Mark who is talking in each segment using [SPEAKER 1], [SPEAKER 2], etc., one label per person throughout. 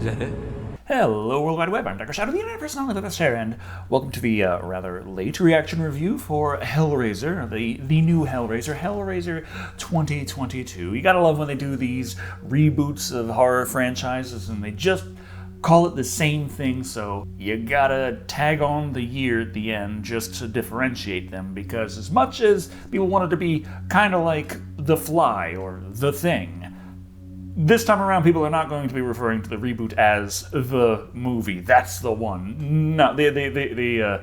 [SPEAKER 1] Hello, World Wide Web. I'm Dr. Shado, the internet personality with the best hair, and welcome to the rather late reaction review for Hellraiser, the new Hellraiser, Hellraiser 2022. You gotta love when they do these reboots of horror franchises and they just call it the same thing, so you gotta tag on the year at the end just to differentiate them, because as much as people wanted to be kind of like The Fly or The Thing, this time around, people are not going to be referring to the reboot as the movie. That's the one. No, the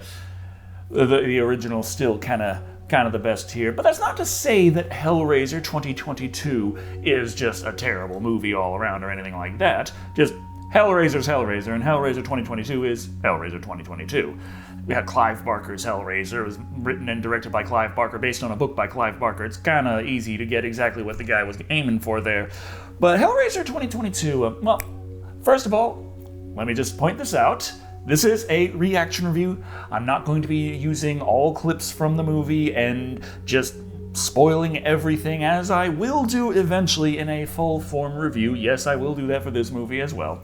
[SPEAKER 1] original still kind of the best here. But that's not to say that Hellraiser 2022 is just a terrible movie all around or anything like that. Just Hellraiser's Hellraiser, and Hellraiser 2022 is Hellraiser 2022. We had Clive Barker's Hellraiser. It was written and directed by Clive Barker, based on a book by Clive Barker. It's kind of easy to get exactly what the guy was aiming for there. But Hellraiser 2022, well, first of all, let me just point this out. This is a reaction review. I'm not going to be using all clips from the movie and just spoiling everything, as I will do eventually in a full-form review. Yes, I will do that for this movie as well.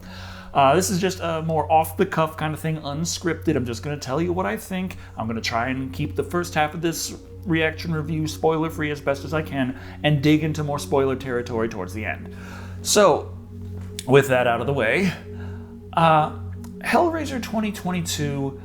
[SPEAKER 1] This is just a more off-the-cuff kind of thing, unscripted. I'm just going to tell you what I think. I'm going to try and keep the first half of this reaction review spoiler-free as best as I can, and dig into more spoiler territory towards the end. So, with that out of the way, Hellraiser 2022,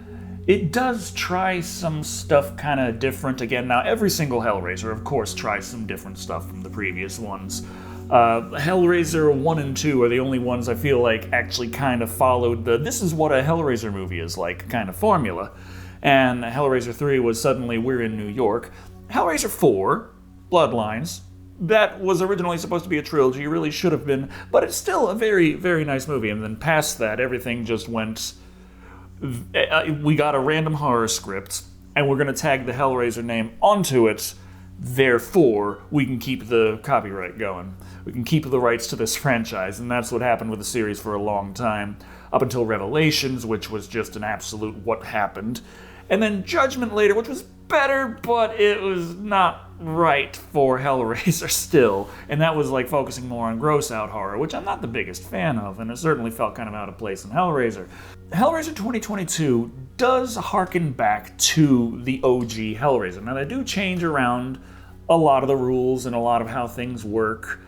[SPEAKER 1] it does try some stuff kind of different again. Now, every single Hellraiser, of course, tries some different stuff from the previous ones. Hellraiser 1 and 2 are the only ones I feel like actually kind of followed the this is what a Hellraiser movie is like kind of formula. And Hellraiser 3 was suddenly we're in New York. Hellraiser 4, Bloodlines, that was originally supposed to be a trilogy, really should have been, but it's still a very, very nice movie. And then past that, everything just went... we got a random horror script, and we're going to tag the Hellraiser name onto it. Therefore, we can keep the copyright going. We can keep the rights to this franchise, and that's what happened with the series for a long time, up until Revelations, which was just an absolute what happened. And then Judgement later, which was better, but it was not right for Hellraiser still. And that was like focusing more on gross-out horror, which I'm not the biggest fan of, and it certainly felt kind of out of place in Hellraiser. Hellraiser 2022 does harken back to the OG Hellraiser. Now, they do change around a lot of the rules and a lot of how things work,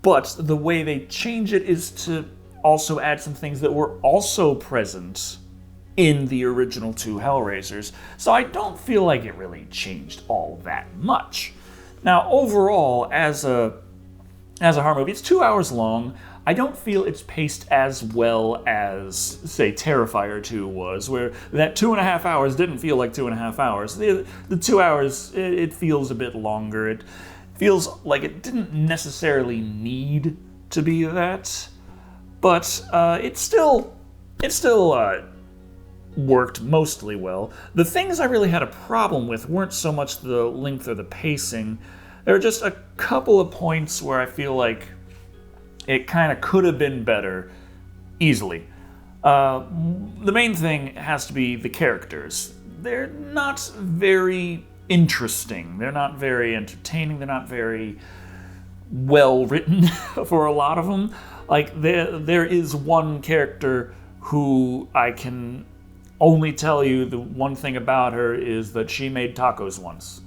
[SPEAKER 1] but the way they change it is to also add some things that were also present in the original two Hellraisers, so I don't feel like it really changed all that much. Now, overall, as a horror movie, it's 2 hours long. I don't feel it's paced as well as, say, Terrifier 2 was, where that 2.5 hours didn't feel like 2.5 hours. The 2 hours, it feels a bit longer. It feels like it didn't necessarily need to be that, but it still worked mostly well. The things I really had a problem with weren't so much the length or the pacing. There were just a couple of points where I feel like it kind of could have been better, easily. The main thing has to be the characters. They're not very interesting. They're not very entertaining. They're not very well written for a lot of them. Like, there is one character who I can only tell you the one thing about her is that she made tacos once.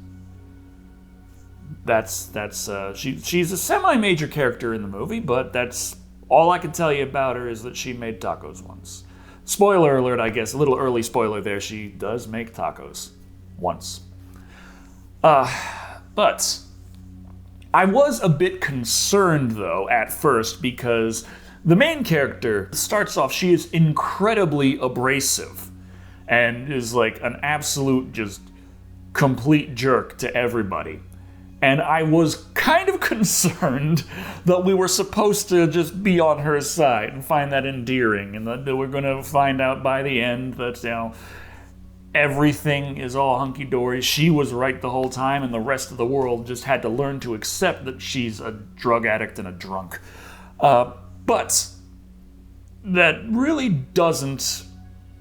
[SPEAKER 1] She's a semi-major character in the movie, but that's all I can tell you about her, is that she made tacos once. Spoiler alert, I guess, a little early spoiler there, she does make tacos. Once. But I was a bit concerned, though, at first, because the main character starts off, she is incredibly abrasive, and is like an absolute just complete jerk to everybody. And I was kind of concerned that we were supposed to just be on her side and find that endearing, and that we're going to find out by the end that, you know, everything is all hunky-dory. She was right the whole time, and the rest of the world just had to learn to accept that she's a drug addict and a drunk. But that really doesn't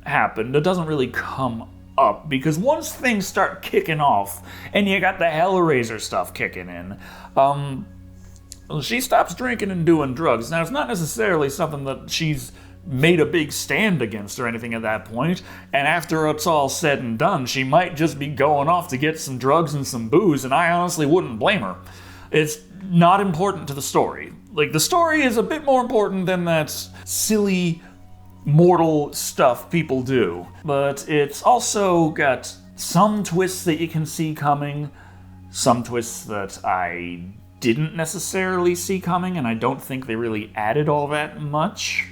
[SPEAKER 1] happen. It doesn't really come up, because once things start kicking off and you got the Hellraiser stuff kicking in, she stops drinking and doing drugs. Now, it's not necessarily something that she's made a big stand against or anything at that point, and after it's all said and done, she might just be going off to get some drugs and some booze, and I honestly wouldn't blame her. It's not important to the story. Like, the story is a bit more important than that silly, mortal stuff people do. But it's also got some twists that you can see coming, some twists that I didn't necessarily see coming, and I don't think they really added all that much.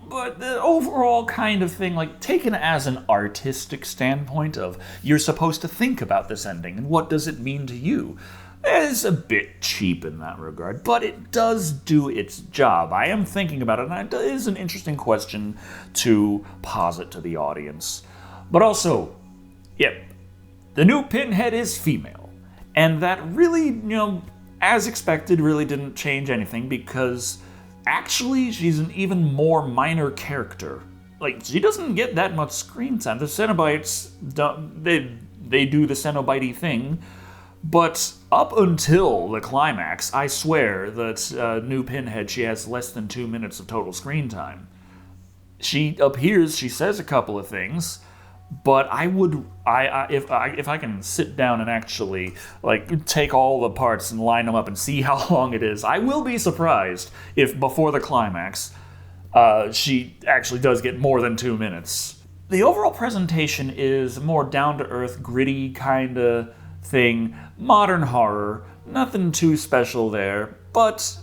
[SPEAKER 1] But the overall kind of thing, like, taken as an artistic standpoint of, you're supposed to think about this ending, and what does it mean to you, is a bit cheap in that regard, but it does do its job. I am thinking about it, and it is an interesting question to posit to the audience. But also, the new Pinhead is female, and that really, as expected, really didn't change anything, because actually she's an even more minor character. Like, she doesn't get that much screen time. The Cenobites, they do the Cenobite thing, but up until the climax, I swear that new Pinhead, she has less than 2 minutes of total screen time. She appears, she says a couple of things, but if I can sit down and actually take all the parts and line them up and see how long it is, I will be surprised if before the climax she actually does get more than 2 minutes. The overall presentation is more down-to-earth, gritty kind of thing, modern horror, nothing too special there, but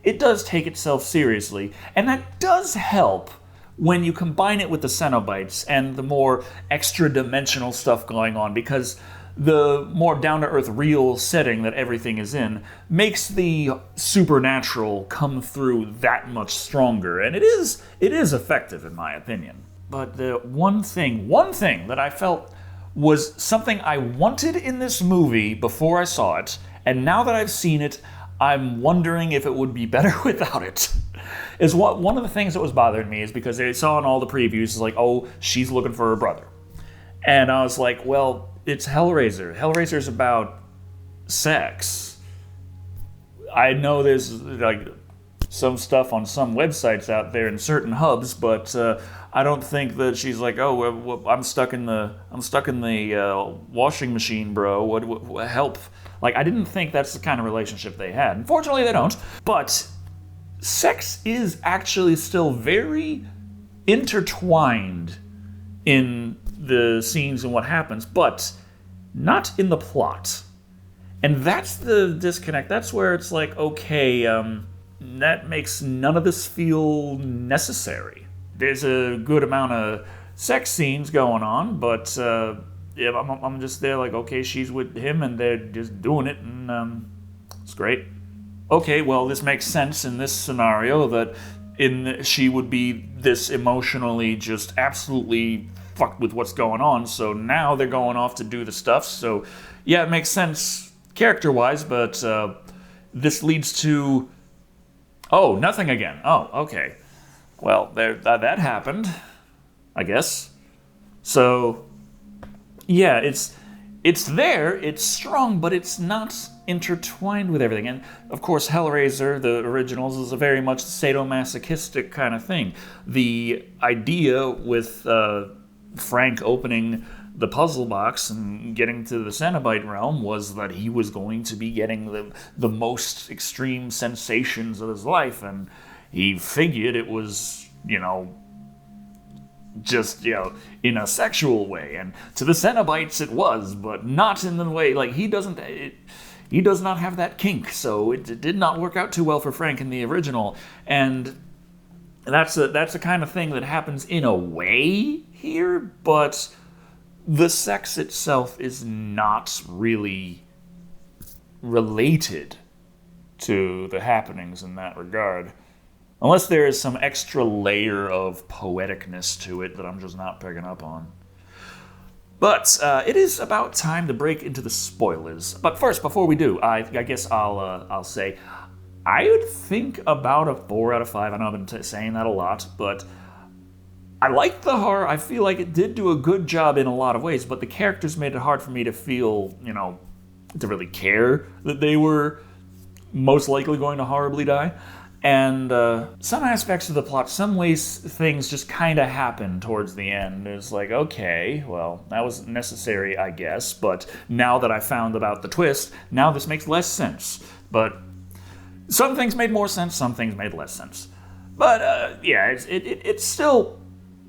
[SPEAKER 1] it does take itself seriously, and that does help when you combine it with the Cenobites and the more extra-dimensional stuff going on, because the more down-to-earth real setting that everything is in makes the supernatural come through that much stronger, and it is effective in my opinion. But the one thing that I felt was something I wanted in this movie before I saw it, and now that I've seen it, I'm wondering if it would be better without it. Is one of the things that was bothering me is because I saw in all the previews, it's like, oh, she's looking for her brother. And I was like, well, it's Hellraiser. Hellraiser's about sex. I know there's some stuff on some websites out there in certain hubs, but I don't think that she's like, oh, I'm stuck in the washing machine, bro. What help? Like, I didn't think that's the kind of relationship they had. Unfortunately, they don't. But sex is actually still very intertwined in the scenes and what happens, but not in the plot. And that's the disconnect. That's where it's like, okay, that makes none of this feel necessary. There's a good amount of sex scenes going on, but I'm just there like, okay, she's with him and they're just doing it, and it's great. Okay, well, this makes sense in this scenario that she would be this emotionally just absolutely fucked with what's going on, so now they're going off to do the stuff, so yeah, it makes sense character-wise, but this leads to... Oh, nothing again. Oh, okay. Well, that happened, I guess. So, yeah, it's there, it's strong, but it's not intertwined with everything. And, of course, Hellraiser, the originals, is a very much sadomasochistic kind of thing. The idea with Frank opening the puzzle box and getting to the Cenobite realm was that he was going to be getting the most extreme sensations of his life, and he figured it was, just, in a sexual way. And to the Cenobites it was, but not in the way, he does not have that kink, so it did not work out too well for Frank in the original. And that's the kind of thing that happens in a way here, but the sex itself is not really related to the happenings in that regard. Unless there is some extra layer of poeticness to it that I'm just not picking up on. But it is about time to break into the spoilers. But first, before we do, I guess I'll say, I would think about a 4 out of 5. I know I've been saying that a lot, but I liked the horror. I feel like it did do a good job in a lot of ways, but the characters made it hard for me to feel, to really care that they were most likely going to horribly die. And some aspects of the plot, some ways things just kind of happen towards the end. It's like, okay, well, that was necessary, I guess, but now that I found about the twist, now this makes less sense. But some things made more sense, some things made less sense. But yeah, it is still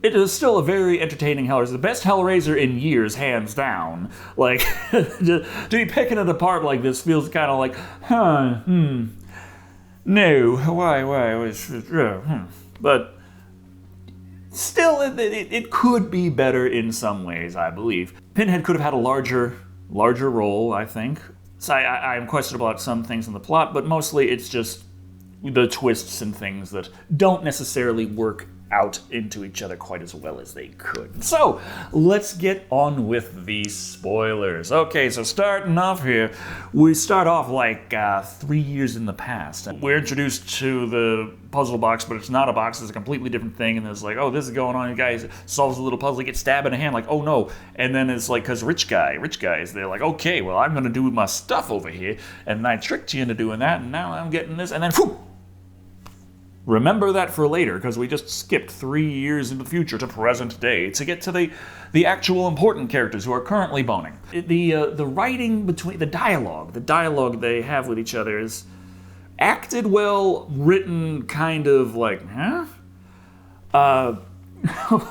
[SPEAKER 1] a very entertaining Hellraiser. The best Hellraiser in years, hands down. Like, to be picking it apart like this feels kind of like, no, why, but still, it could be better in some ways, I believe. Pinhead could have had a larger role, I think. So I am questionable about some things in the plot, but mostly it's just the twists and things that don't necessarily work out into each other quite as well as they could. So, let's get on with the spoilers. Okay, so starting off here, we start off like 3 years in the past. We're introduced to the puzzle box, but it's not a box, it's a completely different thing, and it's like, oh, this is going on, the guy solves a little puzzle, he gets stabbed in the hand, like, oh no, and then it's like, because rich guys, they're like, okay, well, I'm gonna do my stuff over here, and I tricked you into doing that, and now I'm getting this, and then, whew! Remember that for later, because we just skipped 3 years into the future to present day to get to the actual important characters who are currently boning. The writing between the dialogue they have with each other is acted well, written kind of like, huh?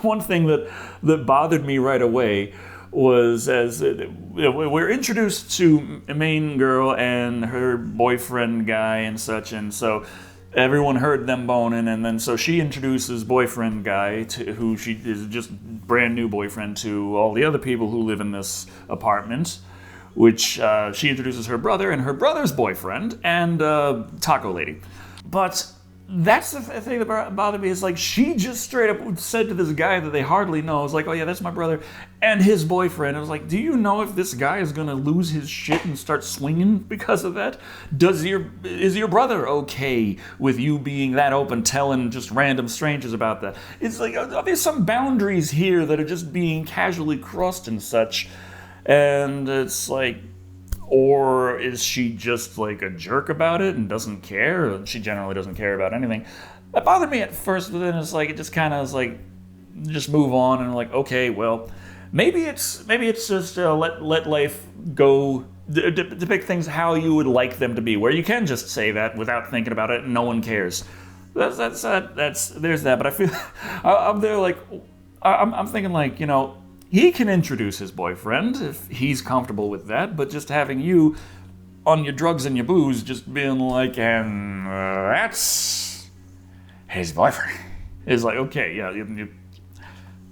[SPEAKER 1] One thing that bothered me right away was as we're introduced to a main girl and her boyfriend guy and such, and so everyone heard them boning, and then so she introduces boyfriend guy, to who she is just brand new boyfriend, to all the other people who live in this apartment, which she introduces her brother and her brother's boyfriend and Taco Lady. But that's the thing that bothered me, is like she just straight up said to this guy that they hardly know, it's like, oh yeah, that's my brother and his boyfriend. I was like, do you know if this guy is gonna lose his shit and start swinging because of that? Is your brother okay with you being that open, telling just random strangers about that? It's like, there's some boundaries here that are just being casually crossed and such, and it's like, or is she just like a jerk about it and doesn't care? She generally doesn't care about anything. That bothered me at first, but then it's like, it just kind of is like, just move on, and like, okay, well, maybe it's just let life go, depict things how you would like them to be, where you can just say that without thinking about it and no one cares. There's that, but I feel I'm there like, I'm thinking like, you know, he can introduce his boyfriend if he's comfortable with that, but just having you on your drugs and your booze just being like, and that's his boyfriend. It's like, okay, yeah, you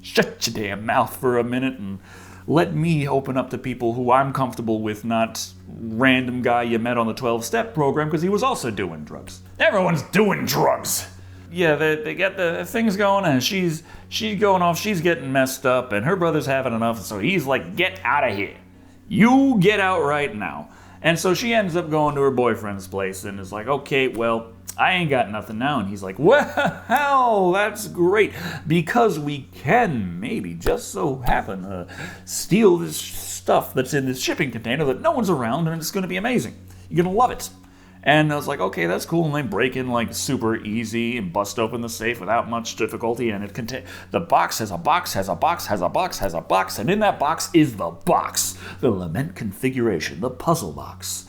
[SPEAKER 1] shut your damn mouth for a minute and let me open up to people who I'm comfortable with, not random guy you met on the 12-step program because he was also doing drugs. Everyone's doing drugs. Yeah, they get the things going, and she's going off, she's getting messed up, and her brother's having enough, so he's like, get out of here. You get out right now. And so she ends up going to her boyfriend's place and is like, okay, well, I ain't got nothing now. And he's like, well, that's great, because we can maybe just so happen to steal this stuff that's in this shipping container that no one's around, and it's going to be amazing. You're going to love it. And I was like, okay, that's cool. And they break in like super easy and bust open the safe without much difficulty. And the box has a box, has a box, has a box, has a box. And in that box is the box, the lament configuration, the puzzle box.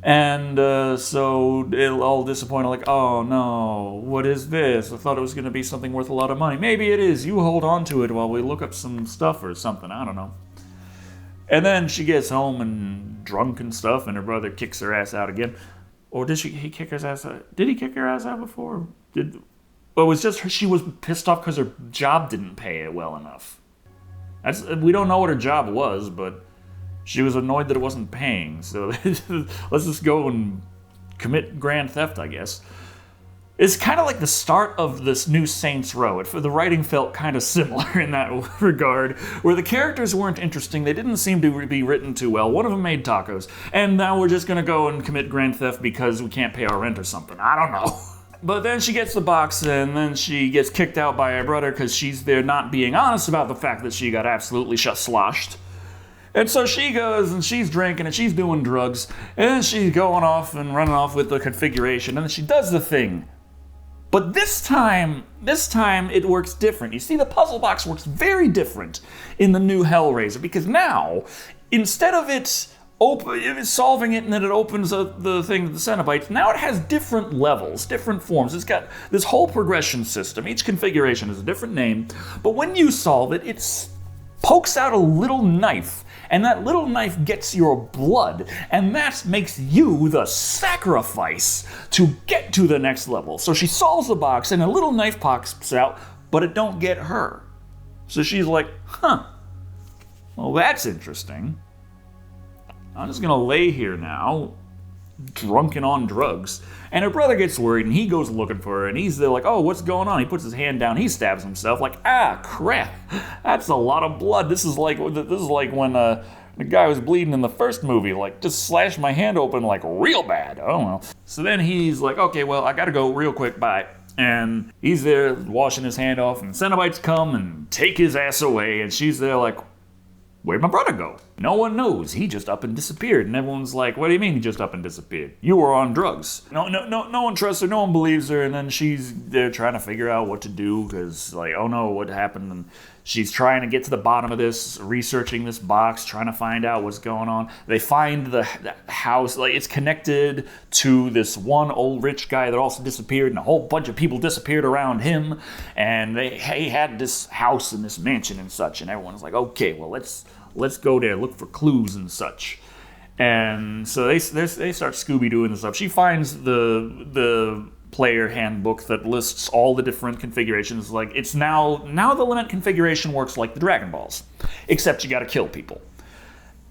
[SPEAKER 1] And so they're all disappointed, like, oh no, what is this? I thought it was going to be something worth a lot of money. Maybe it is. You hold on to it while we look up some stuff or something. I don't know. And then she gets home and drunk and stuff, and her brother kicks her ass out again. Or did he kick her ass out? Did he kick her ass out before? Well, it was just she was pissed off because her job didn't pay it well enough. We don't know what her job was, but she was annoyed that it wasn't paying. So let's just go and commit grand theft, I guess. It's kind of like the start of this new Saints Row. The writing felt kind of similar in that regard, where the characters weren't interesting. They didn't seem to be written too well. One of them made tacos, and now we're just going to go and commit grand theft because we can't pay our rent or something. I don't know. But then she gets the box, and then she gets kicked out by her brother because she's there not being honest about the fact that she got absolutely sloshed. And so she goes and she's drinking and she's doing drugs, and then she's going off and running off with the configuration, and then she does the thing But this time it works different. You see, the puzzle box works very different in the new Hellraiser, because now, instead of it's solving it and then it opens up the thing to the Cenobites, now it has different levels, different forms. It's got this whole progression system. Each configuration has a different name, but when you solve it, it pokes out a little knife, and that little knife gets your blood, and that makes you the sacrifice to get to the next level. So she solves the box, and a little knife pops out, but it don't get her. So she's like, well, that's interesting. I'm just gonna lay here now, drunken on drugs. And her brother gets worried, and he goes looking for her, and he's there like, oh, what's going on? He puts his hand down, he stabs himself, like, crap, that's a lot of blood. This is like when the guy was bleeding in the first movie, like, just slashed my hand open, like, real bad. Oh, well. So then he's like, okay, well, I gotta go real quick, bye. And he's there washing his hand off, and Cenobites come and take his ass away, and she's there like, where'd my brother go? No one knows. He just up and disappeared. And everyone's like, what do you mean he just up and disappeared? You were on drugs. No one trusts her. No one believes her. And then she's there trying to figure out what to do because, like, oh no, what happened? And she's trying to get to the bottom of this, researching this box, trying to find out what's going on. They find the house, like, it's connected to this one old rich guy that also disappeared, and a whole bunch of people disappeared around him. And he had this house and this mansion and such. And everyone's like, okay, well, let's go there, look for clues and such. And so they start Scooby-Dooing and stuff. She finds the player handbook that lists all the different configurations. Like, it's now the Lament configuration works like the Dragon Balls, except you gotta kill people.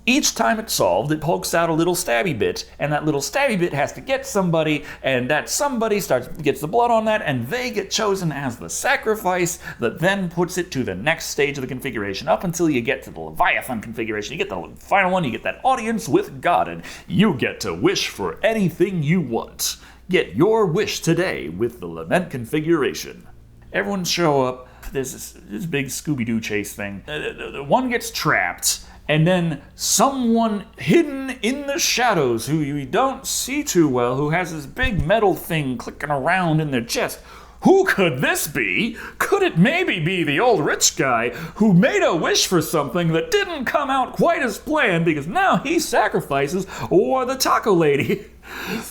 [SPEAKER 1] Each time it's solved, it pokes out a little stabby bit, and that little stabby bit has to get somebody, and that somebody gets the blood on that, and they get chosen as the sacrifice that then puts it to the next stage of the configuration, up until you get to the Leviathan configuration. You get the final one, you get that audience with God, and you get to wish for anything you want. Get your wish today with the Lament configuration. Everyone show up. There's this big Scooby-Doo chase thing. The one gets trapped, and then someone hidden in the shadows who you don't see too well, who has this big metal thing clicking around in their chest. Who could this be? Could it maybe be the old rich guy who made a wish for something that didn't come out quite as planned because now he sacrifices, or the taco lady?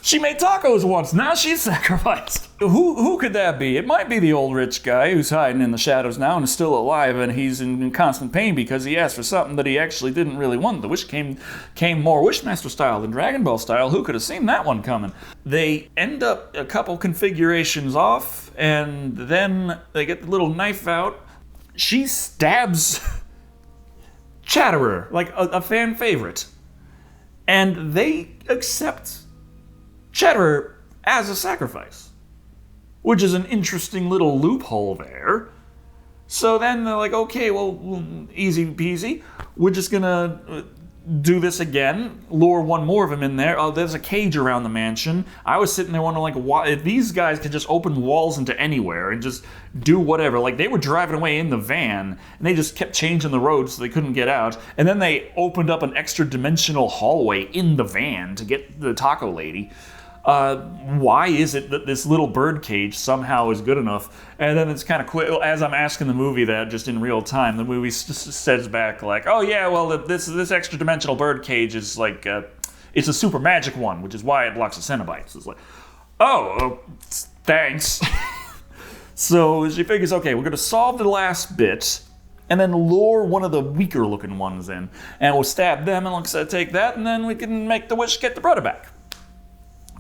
[SPEAKER 1] She made tacos once, now she's sacrificed. Who could that be? It might be the old rich guy who's hiding in the shadows now and is still alive, and he's in constant pain because he asked for something that he actually didn't really want. The wish came more Wishmaster style than Dragon Ball style. Who could have seen that one coming? They end up a couple configurations off, and then they get the little knife out. She stabs Chatterer, like a fan favorite. And they accept Chatterer as a sacrifice, which is an interesting little loophole there. So then they're like, okay, well, easy peasy. We're just gonna do this again, lure one more of them in there. Oh, there's a cage around the mansion. I was sitting there wondering, like, why if these guys could just open walls into anywhere and just do whatever. Like, they were driving away in the van, and they just kept changing the road so they couldn't get out. And then they opened up an extra dimensional hallway in the van to get the taco lady. Why is it that this little bird cage somehow is good enough? And then it's kind of quick, as I'm asking the movie that just in real time, the movie says back like, oh yeah, well, this extra dimensional bird cage is like, it's a super magic one, which is why it blocks the Cenobites. It's like, oh, thanks. So she figures, okay, we're going to solve the last bit, and then lure one of the weaker looking ones in, and we'll stab them, and let's take that, and then we can make the wish get the brother back.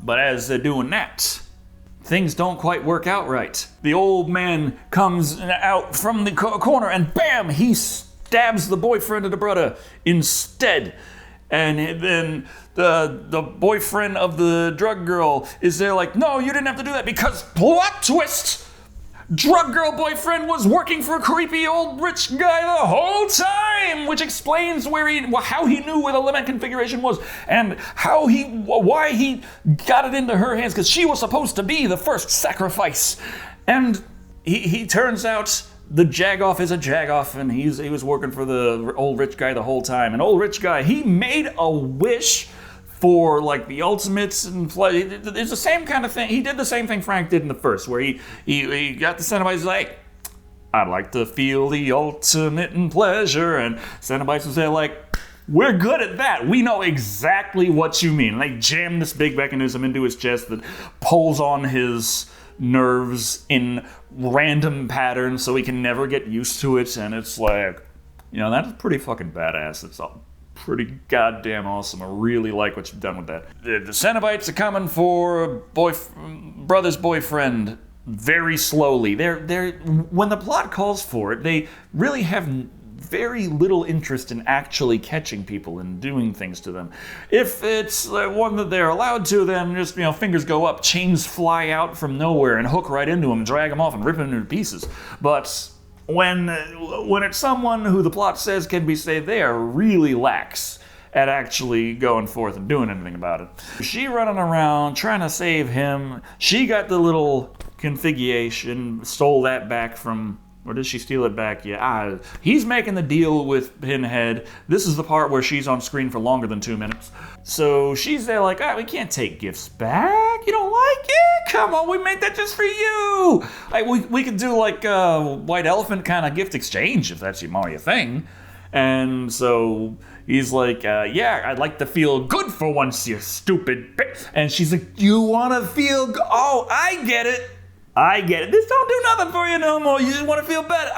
[SPEAKER 1] But as they're doing that, things don't quite work out right. The old man comes out from the corner and bam, he stabs the boyfriend of the brother instead. And then the boyfriend of the drug girl is there like, no, you didn't have to do that because plot twist! Drug girl boyfriend was working for a creepy old rich guy the whole time, which explains how he knew where the Lament configuration was and why he got it into her hands, because she was supposed to be the first sacrifice. And he turns out the Jagoff is a Jagoff, and he was working for the old rich guy the whole time. And old rich guy, he made a wish for like the ultimates and it's the same kind of thing. He did the same thing Frank did in the first, where he got the Cenobites like, I'd like to feel the ultimate in pleasure, and Cenobites was there like, we're good at that. We know exactly what you mean. And they jam this big mechanism into his chest that pulls on his nerves in random patterns so he can never get used to it. And it's like, that's pretty fucking badass. It's all pretty goddamn awesome. I really like what you've done with that. The Cenobites are coming for brother's boyfriend very slowly. They're when the plot calls for it, they really have very little interest in actually catching people and doing things to them. If it's one that they're allowed to, then just, fingers go up, chains fly out from nowhere and hook right into them, drag them off and rip them into pieces. But when it's someone who the plot says can be saved, they are really lax at actually going forth and doing anything about it. She running around trying to save him. She got the little configuration, stole that back from, or did she steal it back? Yeah, he's making the deal with Pinhead. This is the part where she's on screen for longer than 2 minutes. So she's there like, we can't take gifts back. You don't like it? Come on, we made that just for you. We could do like a white elephant kind of gift exchange if that's more your thing. And so he's like, I'd like to feel good for once, you stupid bitch. And she's like, you want to feel good? Oh, I get it. This don't do nothing for you no more. You just want to feel better.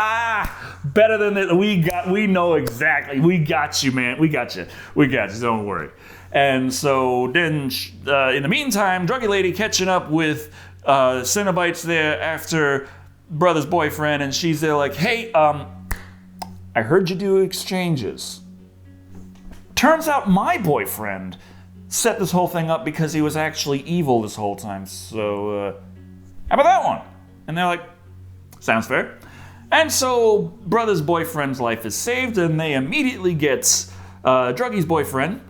[SPEAKER 1] Better than that. We know exactly. We got you, man. We got you. Don't worry. And so then, in the meantime, Druggy Lady catching up with Cenobites there after brother's boyfriend, and she's there like, hey, I heard you do exchanges. Turns out my boyfriend set this whole thing up because he was actually evil this whole time. So, how about that one? And they're like, sounds fair. And so brother's boyfriend's life is saved, and they immediately get Druggy's boyfriend.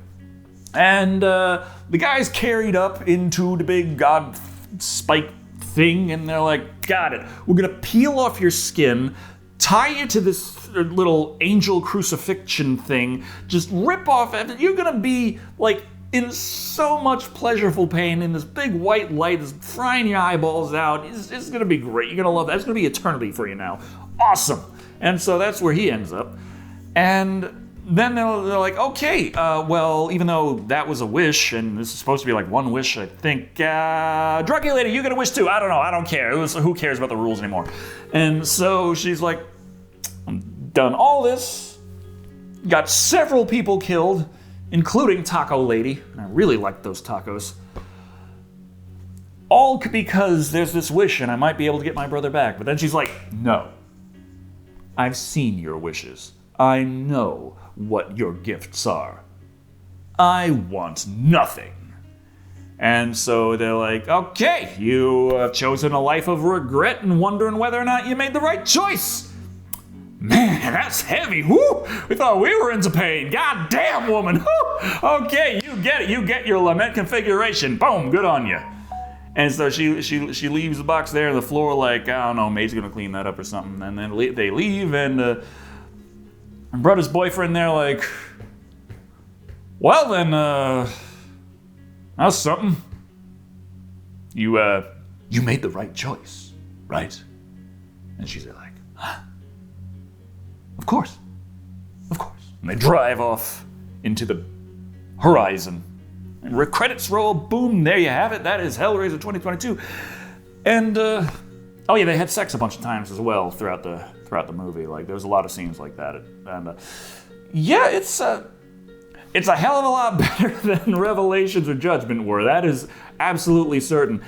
[SPEAKER 1] And the guy's carried up into the big god spike thing, and they're like, got it. We're gonna peel off your skin, tie you to this little angel crucifixion thing, just rip off it. You're gonna be like in so much pleasurable pain in this big white light that's frying your eyeballs out. It's gonna be great. You're gonna love that. It's gonna be eternity for you now. Awesome. And so that's where he ends up. And then they're like, okay, well, even though that was a wish, and this is supposed to be like one wish, I think, Druggy Lady, you get a wish too. I don't know. I don't care. Who cares about the rules anymore? And so she's like, I'm done all this. Got several people killed, including Taco Lady. And I really like those tacos. All because there's this wish and I might be able to get my brother back. But then she's like, no. I've seen your wishes. I know what your gifts are. I want nothing. And so they're like, okay, you have chosen a life of regret and wondering whether or not you made the right choice. Man, that's heavy. Woo! We thought we were into pain. God damn, woman. Woo! Okay, you get it. You get your lament configuration. Boom, good on you. And so she leaves the box there on the floor like, I don't know, May's gonna clean that up or something. And then they leave, and brother's boyfriend there like, well then, that's something. You made the right choice, right? And she's like, huh? Of course. And they drive off into the horizon. And credits roll, boom, there you have it. That is Hellraiser 2022. And, oh yeah, they had sex a bunch of times as well throughout the movie. Like, there was a lot of scenes like that. And, yeah, it's a hell of a lot better than Revelations or Judgment were. That is absolutely certain.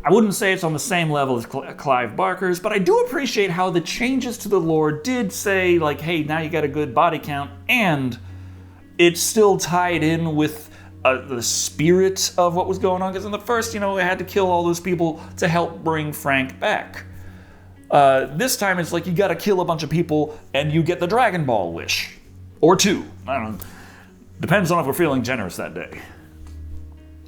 [SPEAKER 1] I wouldn't say it's on the same level as Clive Barker's, but I do appreciate how the changes to the lore did say, like, hey, now you got a good body count, and it's still tied in with the spirit of what was going on. Because in the first, they had to kill all those people to help bring Frank back. This time it's like you got to kill a bunch of people and you get the Dragon Ball wish. Or two. I don't know. Depends on if we're feeling generous that day.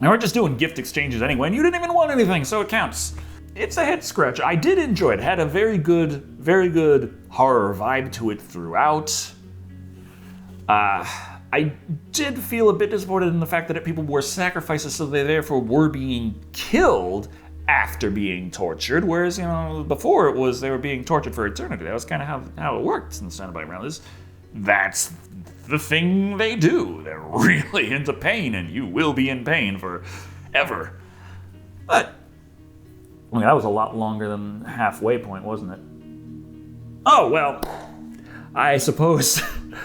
[SPEAKER 1] Now, we're just doing gift exchanges anyway, and you didn't even want anything, so it counts. It's a head scratcher. I did enjoy it. It had a very good horror vibe to it throughout. I did feel a bit disappointed in the fact that people were sacrifices, so they therefore were being killed after being tortured, whereas, before it was they were being tortured for eternity. That was kind of how it worked in the Cenobite realm. That's the thing they do. They're really into pain, and you will be in pain forever. But, that was a lot longer than halfway point, wasn't it? Oh, well, I suppose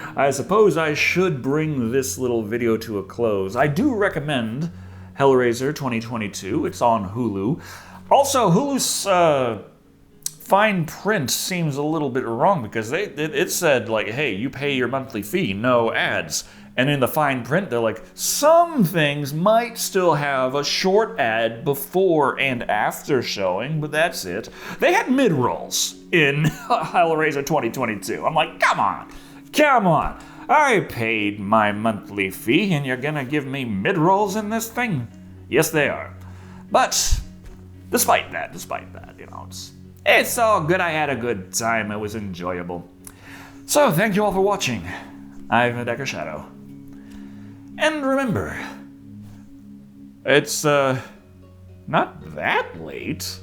[SPEAKER 1] I should bring this little video to a close. I do recommend Hellraiser 2022. It's on Hulu. Also, Hulu's fine print seems a little bit wrong because it said, like, hey, you pay your monthly fee, no ads. And in the fine print, they're like, some things might still have a short ad before and after showing, but that's it. They had mid-rolls in Hellraiser 2022. I'm like, come on. I paid my monthly fee and you're gonna give me mid-rolls in this thing? Yes, they are. But despite that, it's all good. I had a good time. It was enjoyable. So thank you all for watching. I'm Decker Shado. And remember, it's not that late.